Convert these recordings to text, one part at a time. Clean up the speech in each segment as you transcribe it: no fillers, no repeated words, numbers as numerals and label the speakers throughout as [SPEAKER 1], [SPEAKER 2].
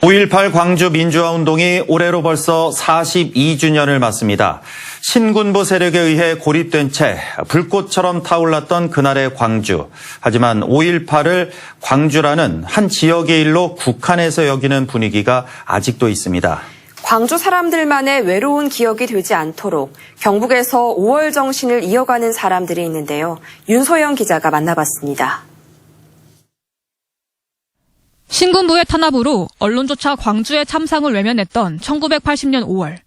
[SPEAKER 1] 5.18 광주 민주화운동이 올해로 벌써 42주년을 맞습니다. 신군부 세력에 의해 고립된 채 불꽃처럼 타올랐던 그날의 광주. 하지만 5.18을 광주라는 한 지역의 일로 국한해서 여기는 분위기가 아직도 있습니다.
[SPEAKER 2] 광주 사람들만의 외로운 기억이 되지 않도록 경북에서 5월 정신을 이어가는 사람들이 있는데요. 윤소영 기자가 만나봤습니다.
[SPEAKER 3] 신군부의 탄압으로 언론조차 광주의 참상을 외면했던 1980년 5월.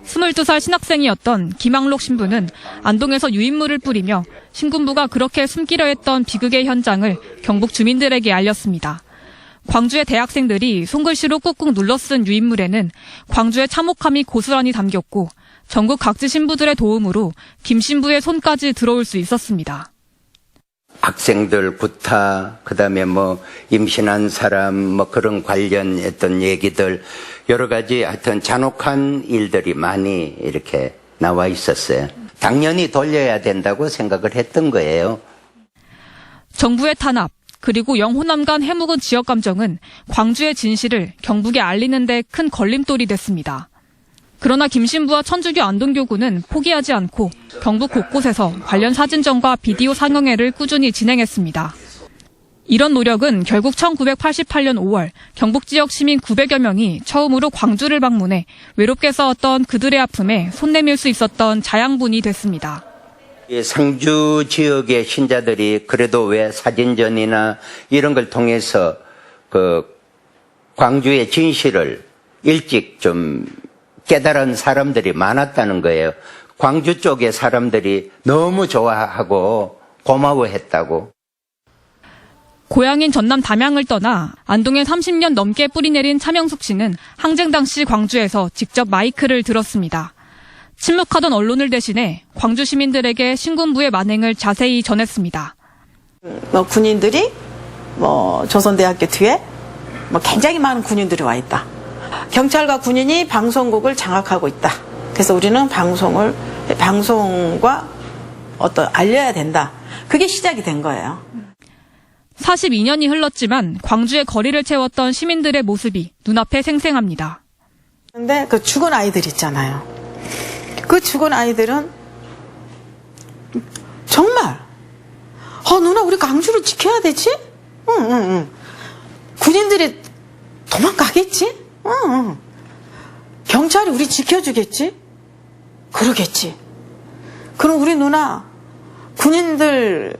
[SPEAKER 3] 22살 신학생이었던 김학록 신부는 안동에서 유인물을 뿌리며 신군부가 그렇게 숨기려 했던 비극의 현장을 경북 주민들에게 알렸습니다. 광주의 대학생들이 손글씨로 꾹꾹 눌러 쓴 유인물에는 광주의 참혹함이 고스란히 담겼고 전국 각지 신부들의 도움으로 김 신부의 손까지 들어올 수 있었습니다.
[SPEAKER 4] 학생들 구타, 그다음에 임신한 사람 그런 관련했던 얘기들 여러 가지 하여튼 잔혹한 일들이 많이 이렇게 나와 있었어요. 당연히 돌려야 된다고 생각을 했던 거예요.
[SPEAKER 3] 정부의 탄압 그리고 영호남 간 해묵은 지역 감정은 광주의 진실을 경북에 알리는 데 큰 걸림돌이 됐습니다. 그러나 김 신부와 천주교 안동교구는 포기하지 않고 경북 곳곳에서 관련 사진전과 비디오 상영회를 꾸준히 진행했습니다. 이런 노력은 결국 1988년 5월 경북 지역 시민 900여 명이 처음으로 광주를 방문해 외롭게 싸웠던 그들의 아픔에 손 내밀 수 있었던 자양분이 됐습니다.
[SPEAKER 4] 상주 지역의 신자들이 그래도 왜 사진전이나 이런 걸 통해서 광주의 진실을 일찍 좀 깨달은 사람들이 많았다는 거예요. 광주 쪽의 사람들이 너무 좋아하고 고마워했다고.
[SPEAKER 3] 고향인 전남 담양을 떠나 안동에 30년 넘게 뿌리내린 차명숙 씨는 항쟁 당시 광주에서 직접 마이크를 들었습니다. 침묵하던 언론을 대신해 광주 시민들에게 신군부의 만행을 자세히 전했습니다.
[SPEAKER 5] 군인들이 조선대학교 뒤에 굉장히 많은 군인들이 와 있다. 경찰과 군인이 방송국을 장악하고 있다. 그래서 우리는 방송과 알려야 된다. 그게 시작이 된 거예요.
[SPEAKER 3] 42년이 흘렀지만 광주의 거리를 채웠던 시민들의 모습이 눈앞에 생생합니다.
[SPEAKER 5] 그런데 그 죽은 아이들 있잖아요. 그 죽은 아이들은 정말 누나 우리 광주를 지켜야 되지? 응. 군인들이 도망가겠지? 응. 경찰이 우리 지켜주겠지? 그러겠지. 그럼 우리 누나 군인들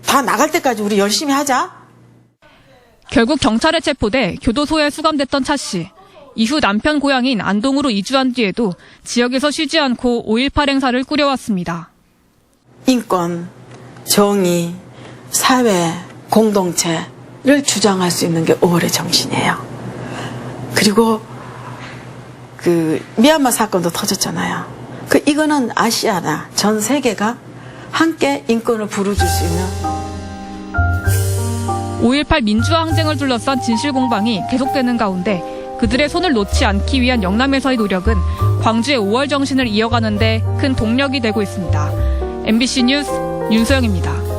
[SPEAKER 5] 다 나갈 때까지 우리 열심히 하자.
[SPEAKER 3] 결국 경찰에 체포돼 교도소에 수감됐던 차 씨. 이후 남편 고향인 안동으로 이주한 뒤에도 지역에서 쉬지 않고 5.18 행사를 꾸려왔습니다.
[SPEAKER 5] 인권, 정의, 사회, 공동체를 주장할 수 있는 게 5월의 정신이에요. 그리고 미얀마 사건도 터졌잖아요. 이거는 아시아나 전 세계가 함께 인권을 부르줄 수 있는
[SPEAKER 3] 5.18 민주화 항쟁을 둘러싼 진실 공방이 계속되는 가운데 그들의 손을 놓지 않기 위한 영남에서의 노력은 광주의 5월 정신을 이어가는 데 큰 동력이 되고 있습니다. MBC 뉴스 윤소영입니다.